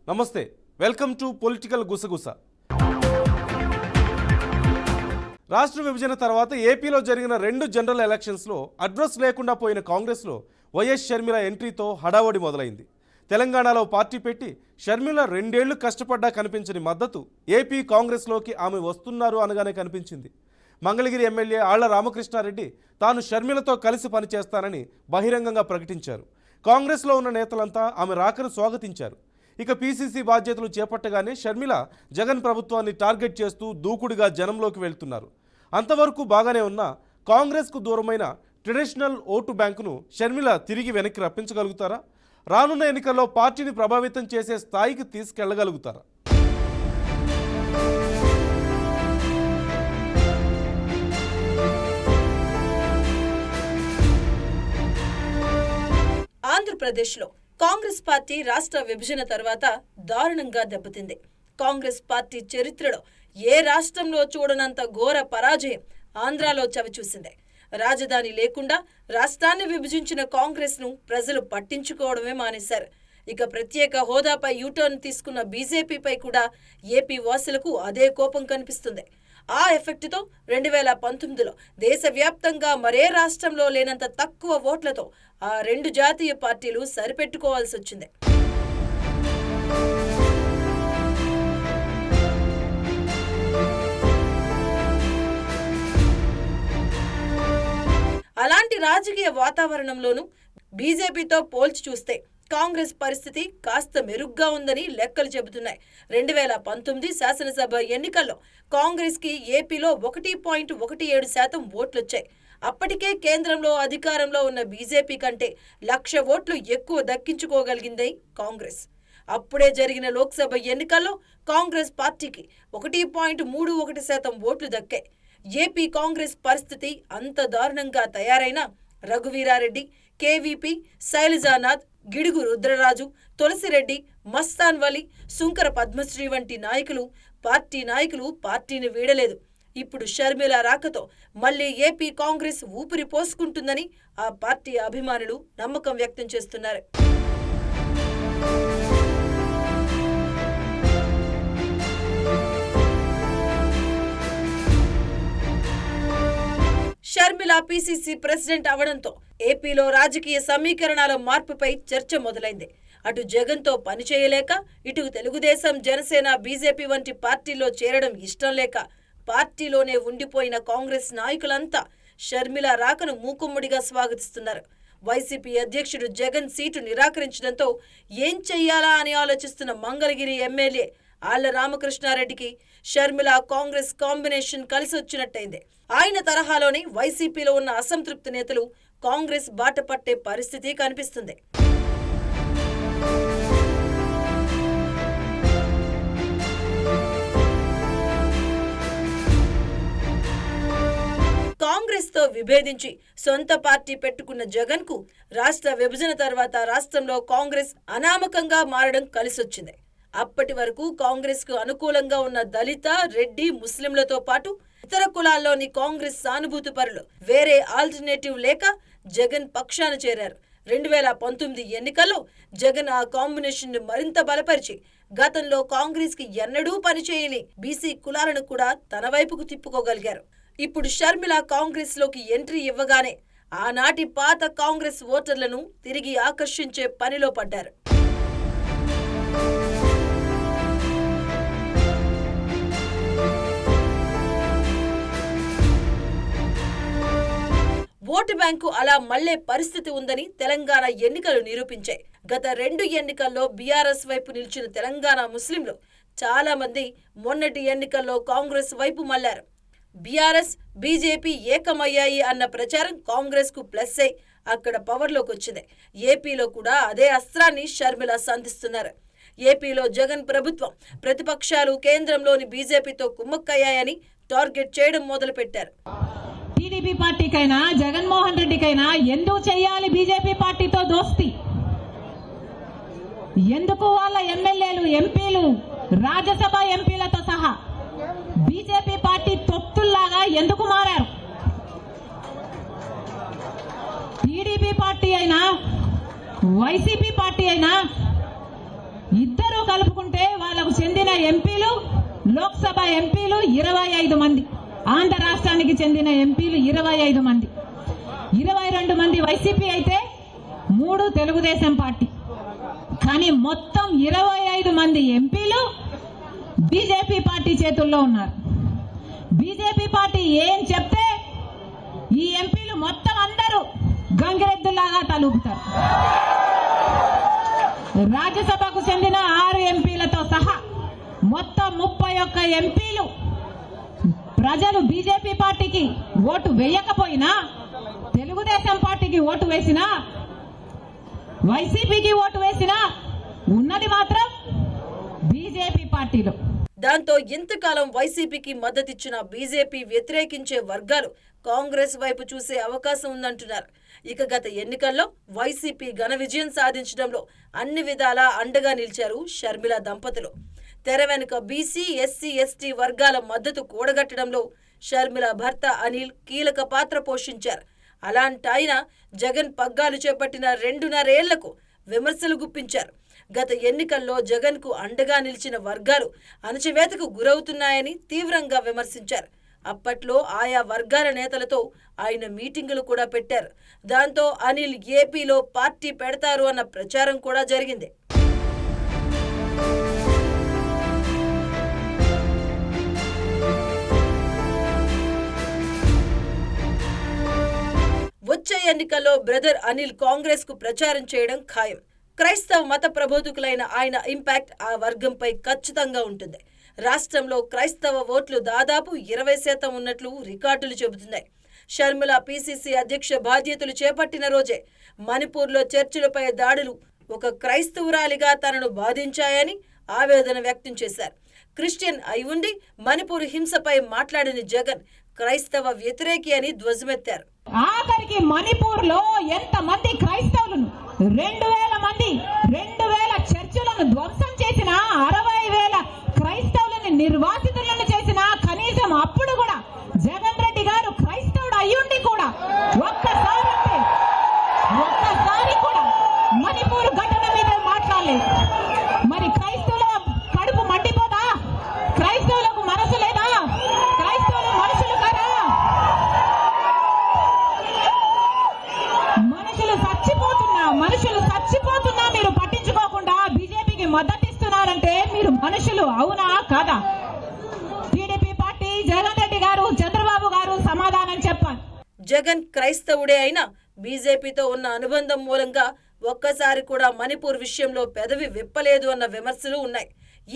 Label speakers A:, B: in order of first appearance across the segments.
A: నమస్తే, welcome to political గుసగుస. రాష్ట్ర విభజన తర్వాత ఏపీలో జరిగిన 2 జనరల్ ఎలక్షన్స్లో అడ్రస్ లేకుండా పోయిన కాంగ్రెస్లో వైఎస్ షర్మిల ఎంట్రీతో హడావడి మొదలైంది. తెలంగాణలో పార్టీ పెట్టి షర్మిల 2 ఏళ్లు కష్టపడ్డా కనిపించని మద్దతు ఏపీ కాంగ్రెస్లోకి ఆమె వస్తున్నారు అనగానే కనిపించింది. మంగళగిరి ఎమ్మెల్యే ఆళ్ల రామకృష్ణారెడ్డి తాను షర్మిలతో కలిసి పనిచేస్తానని బహిరంగంగా ప్రకటించారు. కాంగ్రెస్లో ఉన్న నేతలంతా ఆమె రాకను స్వాగతించారు. ఇక పీసీసీ బాధ్యతలు చేపట్టగానే షర్మిల జగన్ ప్రభుత్వాన్ని టార్గెట్ చేస్తూ దూకుడుగా జనంలోకి వెళ్తున్నారు. అంతవరకు బాగానే ఉన్న కాంగ్రెస్కు దూరమైన ట్రెడిషనల్ ఓటు బ్యాంకును షర్మిల తిరిగి వెనక్కి రప్పించగలుగుతారా? రానున్న ఎన్నికల్లో పార్టీని ప్రభావితం చేసే స్థాయికి తీసుకెళ్లగలుగుతారా?
B: ఆంధ్రప్రదేశ్లో కాంగ్రెస్ పార్టీ రాష్ట్ర విభజన తర్వాత దారుణంగా దెబ్బతింది. కాంగ్రెస్ పార్టీ చరిత్రలో ఏ రాష్ట్రంలో చూడనంత ఘోర పరాజయం ఆంధ్రాలో చవిచూసింది. రాజధాని లేకుండా రాష్ట్రాన్ని విభజించిన కాంగ్రెస్ ను ప్రజలు పట్టించుకోవడమే మానేశారు. ఇక ప్రత్యేక హోదాపై యూటర్న్ తీసుకున్న బీజేపీపై కూడా ఏపీ వాసులకు అదే కోపం కనిపిస్తుంది. ఆ ఎఫెక్ట్తో 2019లో దేశవ్యాప్తంగా మరే రాష్ట్రంలో లేనంత తక్కువ ఓట్లతో ఆ 2 జాతీయ పార్టీలు సరిపెట్టుకోవాల్సి వచ్చింది. అలాంటి రాజకీయ వాతావరణంలోనూ బీజేపీతో పోల్చి చూస్తే కాంగ్రెస్ పరిస్థితి కాస్త మెరుగ్గా ఉందని లెక్కలు చెబుతున్నాయి. 2019 శాసనసభ ఎన్నికల్లో కాంగ్రెస్ కి ఏపీలో 1.17% ఓట్లొచ్చాయి. అప్పటికే కేంద్రంలో అధికారంలో ఉన్న బీజేపీ కంటే 1,00,000 ఓట్లు ఎక్కువ దక్కించుకోగలిగింది కాంగ్రెస్. అప్పుడే జరిగిన లోక్సభ ఎన్నికల్లో కాంగ్రెస్ పార్టీకి 1.31% ఓట్లు దక్కాయి. ఏపీ కాంగ్రెస్ పరిస్థితి అంత దారుణంగా తయారైన రఘువీరారెడ్డి, కేవీపీ, శైలజానాథ్, గిడుగు రుద్రరాజు, తులసిరెడ్డి, మస్తాన్ వలి, సుంకర పద్మశ్రీ వంటి నాయకులు పార్టీని వీడలేదు. ఇప్పుడు షర్మిల రాకతో మళ్లీ ఏపీ కాంగ్రెస్ ఊపిరి పోసుకుంటుందని ఆ పార్టీ అభిమానులు నమ్మకం వ్యక్తం చేస్తున్నారు. షర్మిల పీసీసీ ప్రెసిడెంట్ అవడంతో ఏపీలో రాజకీయ సమీకరణాల మార్పుపై చర్చ మొదలైంది. అటు జగన్తో పనిచేయలేక, ఇటు తెలుగుదేశం, జనసేన, బీజేపీ వంటి పార్టీల్లో చేరడం ఇష్టం లేక పార్టీలోనే ఉండిపోయిన కాంగ్రెస్ నాయకులంతా షర్మిల రాకను మూకుమ్మడిగా స్వాగతిస్తున్నారు. వైసీపీ అధ్యక్షుడు జగన్ సీటు నిరాకరించడంతో ఏం చెయ్యాలా అని ఆలోచిస్తున్న మంగళగిరి ఎమ్మెల్యే ఆళ్ల రామకృష్ణారెడ్డికి షర్మిల కాంగ్రెస్ కాంబినేషన్ కలిసొచ్చినట్టయింది. ఆయన తరహాలోనే వైసీపీలో ఉన్న అసంతృప్తి నేతలు కాంగ్రెస్ బాట పట్టే పరిస్థితి కనిపిస్తుంది. కాంగ్రెస్ తో విభేదించి సొంత పార్టీ పెట్టుకున్న జగన్ కు రాష్ట్ర విభజన తర్వాత రాష్ట్రంలో కాంగ్రెస్ అనామకంగా మారడం కలిసొచ్చింది. అప్పటి వరకు కాంగ్రెస్ కు అనుకూలంగా ఉన్న దళిత, రెడ్డి, ముస్లింలతో పాటు ఇతర కులాల్లోని కాంగ్రెస్ సానుభూతి పరులు వేరే ఆల్టర్నేటివ్ లేక జగన్ పక్షాన చేరారు. 2019 ఎన్నికల్లో జగన్ ఆ కాంబినేషన్ ను మరింత బలపరిచి గతంలో కాంగ్రెస్ కి ఎన్నడూ పనిచేయని బీసీ కులాలను కూడా తన వైపుకు తిప్పుకోగలిగారు. ఇప్పుడు షర్మిల కాంగ్రెస్ లోకి ఎంట్రీ ఇవ్వగానే ఆనాటి పాత కాంగ్రెస్ ఓటర్లను తిరిగి ఆకర్షించే పనిలో పడ్డారు. ఓటు బ్యాంకు అలా మళ్లే పరిస్థితి ఉందని తెలంగాణ ఎన్నికలు నిరూపించాయి. గత 2 ఎన్నికల్లో బీఆర్ఎస్ వైపు నిలిచిన తెలంగాణ ముస్లింలు చాలా మంది మొన్నటి ఎన్నికల్లో కాంగ్రెస్ వైపు మళ్లారు. బీఆర్ఎస్, బీజేపీ ఏకమయ్యాయి అన్న ప్రచారం కాంగ్రెస్ కు ప్లస్ అయి అక్కడ పవర్లోకి వచ్చింది. ఏపీలో కూడా అదే అస్త్రాన్ని షర్మిల సంధిస్తున్నారు. ఏపీలో జగన్ ప్రభుత్వం, ప్రతిపక్షాలు కేంద్రంలోని బీజేపీతో కుమ్మక్కయ్యాయని టార్గెట్ చేయడం మొదలుపెట్టారు.
C: టీడీపీ పార్టీకైనా, జగన్మోహన్ రెడ్డికైనా ఎందుకు చేయాలి బీజేపీ పార్టీతో దోస్తి? ఎందుకు వాళ్ళ ఎమ్మెల్యేలు, ఎంపీలు, రాజ్యసభ ఎంపీలతో సహా బీజేపీ పార్టీ తొత్తుల్లాగా ఎందుకు మారారు? టీడీపీ పార్టీ అయినా, వైసీపీ పార్టీ అయినా ఇద్దరు కలుపుకుంటే వాళ్ళకు చెందిన ఎంపీలు, లోక్సభ ఎంపీలు 25 మంది, ఆంధ్ర రాష్ట్రానికి చెందిన ఎంపీలు 25 మంది, 22 మంది వైసీపీ అయితే 3 తెలుగుదేశం పార్టీ. కానీ మొత్తం 25 మంది ఎంపీలు బీజేపీ పార్టీ చేతుల్లో ఉన్నారు. బీజేపీ పార్టీ ఏం చెప్తే ఈ ఎంపీలు మొత్తం అందరూ గంగిరెద్దులాగా తలూపుతారు. రాజ్యసభకు చెందిన 6 ఎంపీలతో సహా మొత్తం 31 ఎంపీలు ప్రజలు బీజేపీ పార్టీకి ఓటు వేయకపోయినా, తెలుగుదేశం పార్టీకి ఓటు వేసినా, వైసీపీకి ఓటు వేసినా ఉన్నది మాత్రం బీజేపీ పార్టీలో.
B: దాంతో ఇంతకాలం వైసీపీకి మద్దతిచ్చిన బీజేపీ వ్యతిరేకించే వర్గాలు కాంగ్రెస్ వైపు చూసే అవకాశం ఉందంటున్నారు. ఇక గత ఎన్నికల్లో వైసీపీ ఘన విజయం సాధించడంలో అన్ని విధాలా అండగా నిలిచారు షర్మిల దంపతులు. తెర వెనుక బీసీ, ఎస్సీ, ఎస్టీ వర్గాల మద్దతు కూడగట్టడంలో షర్మిల భర్త అనిల్ కీలక పాత్ర పోషించారు. అలాంటాయన జగన్ పగ్గాలు చేపట్టిన 2.5 ఏళ్లకు విమర్శలు గుప్పించారు. గత ఎన్నికల్లో జగన్ కు అండగా నిలిచిన వర్గాలు అణచివేతకు గురవుతున్నాయని తీవ్రంగా విమర్శించారు. అప్పట్లో ఆయా వర్గాల నేతలతో ఆయన మీటింగులు కూడా పెట్టారు. దాంతో అనిల్ ఏపీలో పార్టీ పెడతారు అన్న ప్రచారం కూడా జరిగింది. వచ్చే ఎన్నికల్లో బ్రదర్ అనిల్ కాంగ్రెస్ కు ప్రచారం చేయడం ఖాయం. క్రైస్తవ మత ప్రబోధకులైన ఆయన ఇంపాక్ట్ ఆ వర్గంపై ఖచ్చితంగా ఉంటుంది. రాష్ట్రంలో క్రైస్తవ ఓట్లు దాదాపు 20% ఉన్నట్లు రికార్డులు చెబుతున్నాయి. షర్మిల పీసీసీ అధ్యక్ష బాధ్యతలు చేపట్టిన రోజే మణిపూర్లో చర్చిలపై దాడులు ఒక క్రైస్తవురాలిగా తనను బాధించాయని ఆవేదన వ్యక్తం చేశారు. క్రిస్టియన్ అయి ఉండి మణిపూర్ హింసపై మాట్లాడిన జగన్ క్రైస్తవ వ్యతిరేకి అని ధ్వజమెత్తారు.
C: ఆఖరికి మణిపూర్ లో ఎంతమంది క్రైస్తవులను 2000 మంది 2000 చర్చిలను ధ్వంసం చేసిన, 60,000 క్రైస్తవులను నిర్వాసితులను చేసిన, కనీసం అప్పుడు కూడా జగన్ రెడ్డి గారు క్రైస్తవుడు అయ్యుండి కూడా ఒక్కసారి కూడా మణిపూర్ ఘటన మీద మాట్లాడలేదు. మరి క్రైస్తవుల కడుపు మండిపోదా? క్రైస్తవులకు మనసు లేదా? క్రైస్తవులు మనుషులు కదా? మనుషులు చచ్చిపోతున్నా మీరు పట్టించుకోకుండా బీజేపీకి మద్దతిస్తున్నారంటే మీరు మనుషులు అవునా కాదా? టీడీపీ పార్టీ, జగన్ రెడ్డి గారు, చంద్రబాబు గారు సమాధానం చెప్పాలి.
B: జగన్ క్రైస్తవుడే అయినా బీజేపీతో ఉన్న అనుబంధం మూలంగా ఒక్కసారి కూడా మణిపూర్ విషయంలో పెదవి విప్పలేదు అన్న విమర్శలు ఉన్నాయి.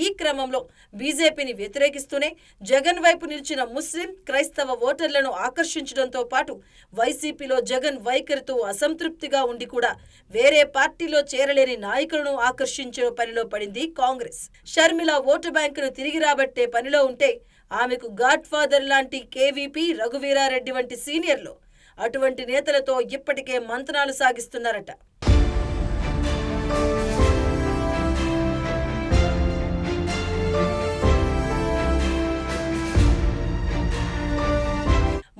B: ఈ క్రమంలో బీజేపీని వ్యతిరేకిస్తూనే జగన్ వైపు నిలిచిన ముస్లిం, క్రైస్తవ ఓటర్లను ఆకర్షించడంతో పాటు వైసీపీలో జగన్ వైఖరితో అసంతృప్తిగా ఉండి కూడా వేరే పార్టీలో చేరలేని నాయకులను ఆకర్షించే పనిలో పడింది కాంగ్రెస్. షర్మిల ఓటు బ్యాంకును తిరిగి రాబట్టే పనిలో ఉంటే ఆమెకు గాడ్ ఫాదర్ లాంటి కేవీపీ, రఘువీరారెడ్డి వంటి సీనియర్లు అటువంటి నేతలతో ఇప్పటికే మంతనాలు సాగిస్తున్నారట.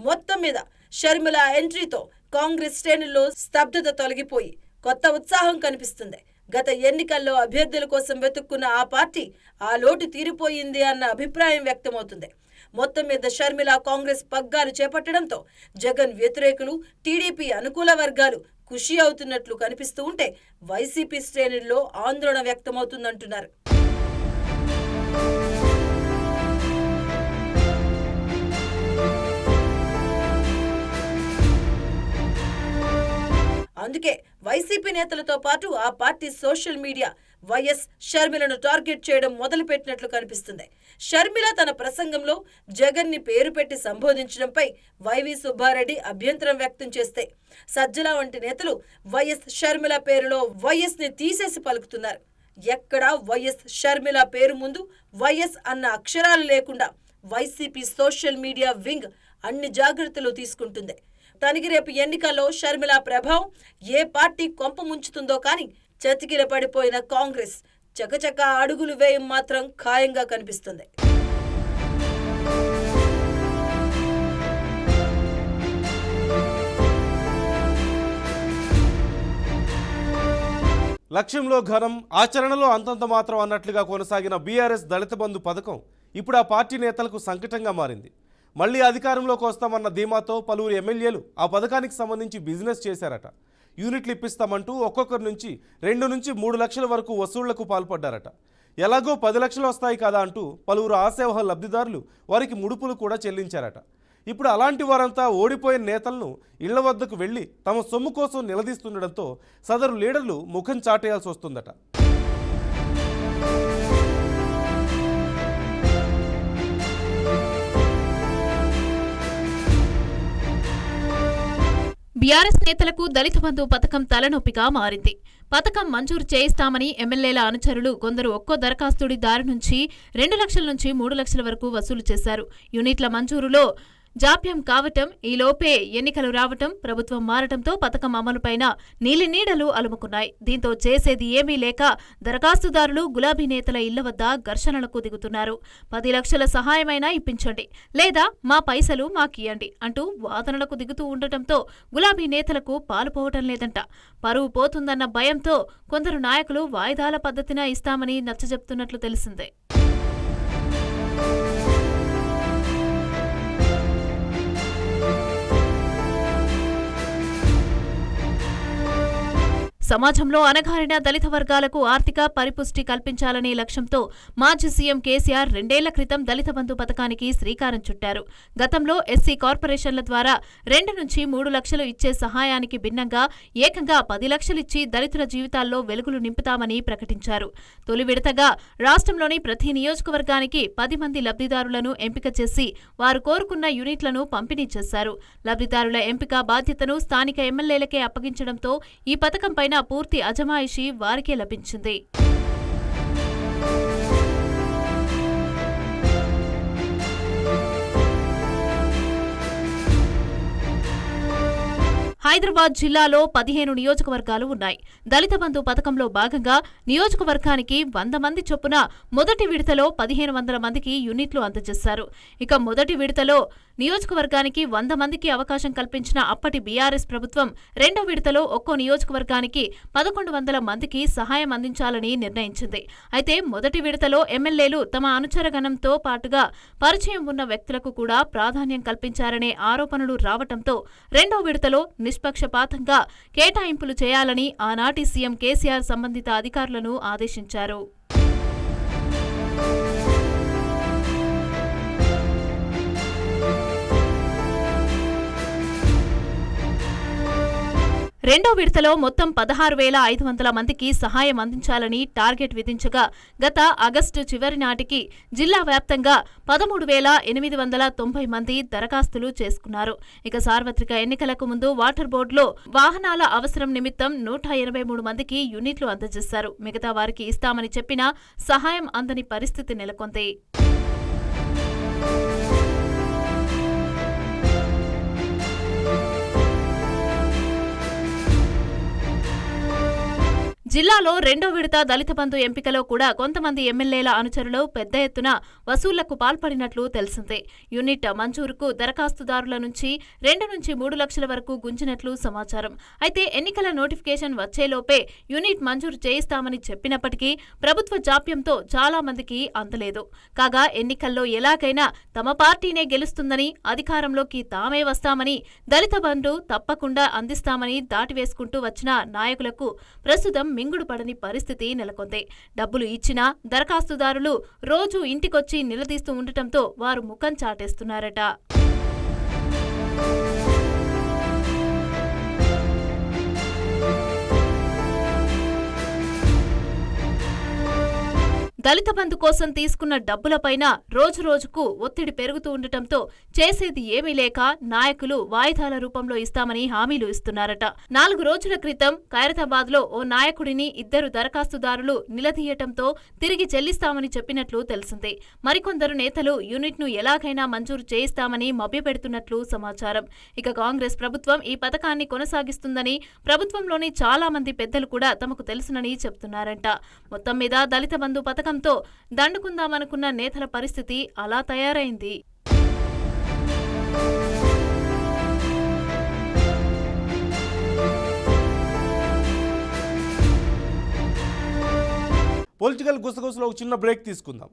B: మొత్తం మీద షర్మిల ఎంట్రీతో కాంగ్రెస్ శ్రేణుల్లో స్తబ్దత తొలగిపోయి కొత్త ఉత్సాహం కనిపిస్తుంది. గత ఎన్నికల్లో అభ్యర్థుల కోసం వెతుక్కున్న ఆ పార్టీ ఆ లోటు తీరిపోయింది అన్న అభిప్రాయం వ్యక్తమవుతుంది. మొత్తం మీద షర్మిల కాంగ్రెస్ పగ్గాలు చేపట్టడంతో జగన్ వ్యతిరేకులు, టీడీపీ అనుకూల వర్గాలు ఖుషి అవుతున్నట్లు కనిపిస్తూ ఉంటే వైసీపీ శ్రేణుల్లో ఆందోళన వ్యక్తమవుతుందంటున్నారు. అందుకే వైసీపీ నేతలతో పాటు ఆ పార్టీ సోషల్ మీడియా వైఎస్ షర్మిలను టార్గెట్ చేయడం మొదలుపెట్టినట్లు కనిపిస్తుంది. షర్మిల తన ప్రసంగంలో జగన్ ని పేరు పెట్టి సంబోధించడంపై వైవి సుబ్బారెడ్డి అభ్యంతరం వ్యక్తం చేస్తే సజ్జల వంటి నేతలు వైఎస్ షర్మిల పేరులో వైఎస్ ని తీసేసి పలుకుతున్నారు. ఎక్కడా వైఎస్ షర్మిల పేరు ముందు వైఎస్ అన్న అక్షరాలు లేకుండా వైసీపీ సోషల్ మీడియా వింగ్ అన్ని జాగ్రత్తలు తీసుకుంటుంది. తనకి రేపు ఎన్నికల్లో షర్మిల ప్రభావం ఏ పార్టీ కొంప ముంచుతుందో కానీ చతికిల పడిపోయిన కాంగ్రెస్ చకచక అడుగులు వేయం మాత్రం ఖాయంగా కనిపిస్తుంది.
A: లక్ష్యంలో ఘనం, ఆచరణలో అంతంత మాత్రం అన్నట్లుగా కొనసాగిన బీఆర్ఎస్ దళిత బంధు పథకం ఇప్పుడు ఆ పార్టీ నేతలకు సంకటంగా మారింది. మళ్లీ అధికారంలోకి వస్తామన్న ధీమాతో పలువురు ఎమ్మెల్యేలు ఆ పథకానికి సంబంధించి బిజినెస్ చేశారట. యూనిట్లు ఇప్పిస్తామంటూ ఒక్కొక్కరి నుంచి 2 నుంచి 3 లక్షల వరకు వసూళ్లకు పాల్పడ్డారట. ఎలాగో 10 లక్షలు వస్తాయి కదా అంటూ పలువురు ఆశావహ లబ్ధిదారులు వారికి ముడుపులు కూడా చెల్లించారట. ఇప్పుడు అలాంటి వారంతా ఓడిపోయిన నేతలను ఇళ్ల వద్దకు వెళ్లి తమ సొమ్ము కోసం నిలదీస్తుండడంతో సదరు లీడర్లు ముఖం చాటేయాల్సి వస్తుందట.
D: బీఆర్ఎస్ నేతలకు దళిత బంధు పథకం తలనొప్పిగా మారింది. పథకం మంజూరు చేయిస్తామని ఎమ్మెల్యేల అనుచరులు కొందరు ఒక్కో దరఖాస్తుడి దారి నుంచి 2 లక్షల నుంచి 3 లక్షల వరకు వసూలు చేశారు. యూనిట్ల మంజూరులో జాప్యం కావటం, ఈలోపే ఎన్నికలు రావటం, ప్రభుత్వం మారటంతో పథకం అమలుపైన నీలినీడలు అలుముకున్నాయి. దీంతో చేసేది ఏమీ లేక దరఖాస్తుదారులు గులాబీ నేతల ఇళ్ల వద్ద ఘర్షణలకు దిగుతున్నారు. 10 లక్షల సహాయమైనా ఇప్పించండి, లేదా మా పైసలు మాకియ్యండి అంటూ వాదనలకు దిగుతూ ఉండటంతో గులాబీ నేతలకు పాలుపోవటం లేదంట. పరువు పోతుందన్న భయంతో కొందరు నాయకులు వాయిదాల పద్ధతిన ఇస్తామని నచ్చజెప్తున్నట్లు తెలిసిందే. సమాజంలో అణగారిన దళిత వర్గాలకు ఆర్థిక పరిపుష్టి కల్పించాలనే లక్ష్యంతో మాజీ సీఎం కేసీఆర్ 2 ఏళ్ల క్రితం దళిత బంధు పథకానికి శ్రీకారం చుట్టారు. గతంలో ఎస్సీ కార్పొరేషన్ల ద్వారా 2 నుంచి 3 లక్షలు ఇచ్చే సహాయానికి భిన్నంగా ఏకంగా 10 లక్షలిచ్చి దళితుల జీవితాల్లో వెలుగులు నింపుతామని ప్రకటించారు. తొలి విడతగా రాష్ట్రంలోని ప్రతి నియోజకవర్గానికి 10 మంది లబ్ధిదారులను ఎంపిక చేసి వారు కోరుకున్న యూనిట్లను పంపిణీ చేశారు. లబ్ధిదారుల ఎంపిక బాధ్యతను స్థానిక ఎమ్మెల్యేలకే అప్పగించడంతో ఈ పథకంపైన పూర్తి అజమాయిషీ వారికే లభించింది. హైదరాబాద్ జిల్లాలో 15 నియోజకవర్గాలు ఉన్నాయి. దళిత బంధు పథకంలో భాగంగా నియోజకవర్గానికి 100 మంది చొప్పున మొదటి విడతలో 1500 మందికి యూనిట్లు అందజేశారు. ఇక మొదటి విడతలో నియోజకవర్గానికి 100 మందికి అవకాశం కల్పించిన అప్పటి బీఆర్ఎస్ ప్రభుత్వం రెండో విడతలో ఒక్కో నియోజకవర్గానికి 1100 మందికి సహాయం అందించాలని నిర్ణయించింది. అయితే మొదటి విడతలో ఎమ్మెల్యేలు తమ అనుచరగణంతో పాటుగా పరిచయం ఉన్న వ్యక్తులకు కూడా ప్రాధాన్యం కల్పించారనే ఆరోపణలు రావటంతో రెండో విడతలో నిష్పక్షపాతంగా కేటాయింపులు చేయాలని ఆనాటి సీఎం కేసీఆర్ సంబంధిత అధికారులను ఆదేశించారు. రెండో విడతలో మొత్తం 16,500 మందికి సహాయం అందించాలని టార్గెట్ విధించగా గత ఆగస్టు చివరి నాటికి జిల్లా వ్యాప్తంగా 13,890 మంది దరఖాస్తులు చేసుకున్నారు. ఇక సార్వత్రిక ఎన్నికలకు ముందు వాటర్ బోర్డులో వాహనాల అవసరం నిమిత్తం 183 మందికి యూనిట్లు అందజేశారు. మిగతా వారికి ఇస్తామని చెప్పినా సహాయం అందని పరిస్థితి నెలకొంది. జిల్లాలో రెండో విడత దళిత బంధు ఎంపికలో కూడా కొంతమంది ఎమ్మెల్యేల అనుచరులు పెద్ద ఎత్తున వసూళ్లకు పాల్పడినట్లు తెలిసిందే. యూనిట్ మంజూరుకు దరఖాస్తుదారుల నుంచి 2 నుంచి 3 లక్షల వరకు గుంజినట్లు సమాచారం. అయితే ఎన్నికల నోటిఫికేషన్ వచ్చేలోపే యూనిట్ మంజూరు చేయిస్తామని చెప్పినప్పటికీ ప్రభుత్వ జాప్యంతో చాలా మందికి అందలేదు. కాగా ఎన్నికల్లో ఎలాగైనా తమ పార్టీనే గెలుస్తుందని, అధికారంలోకి తామే వస్తామని, దళిత బంధు తప్పకుండా అందిస్తామని దాటివేసుకుంటూ వచ్చిన నాయకులకు ప్రస్తుతం మింగుడు పడని పరిస్థితి నెలకొంది. డబ్బులు ఇచ్చినా దరఖాస్తుదారులు రోజూ ఇంటికొచ్చి నిలదీస్తూ ఉండటంతో వారు ముఖం చాటేస్తున్నారట. దళిత బంధు కోసం తీసుకున్న డబ్బులపైన రోజురోజుకు ఒత్తిడి పెరుగుతూ ఉండటంతో చేసేది ఏమీ లేక నాయకులు వాయిదాల రూపంలో ఇస్తామని హామీలు ఇస్తున్నారట. 4 రోజుల క్రితం ఖైరతాబాద్లో ఓ నాయకుడిని 2 దరఖాస్తుదారులు నిలదీయటంతో తిరిగి చెల్లిస్తామని చెప్పినట్లు తెలిసింది. మరికొందరు నేతలు యూనిట్ను ఎలాగైనా మంజూరు చేయిస్తామని మభ్యపెడుతున్నట్లు సమాచారం. ఇక కాంగ్రెస్ ప్రభుత్వం ఈ పథకాన్ని కొనసాగిస్తుందని ప్రభుత్వంలోని చాలా మంది పెద్దలు కూడా తమకు తెలుసునని చెప్తున్నారంట. మొత్తం మీద దళిత బంధు పథకంతో దండుకుందామనుకున్న నేతల పరిస్థితి అలా తయారైంది.
A: పొలిటికల్ గుసగుసలో ఒక చిన్న బ్రేక్ తీసుకుందాం.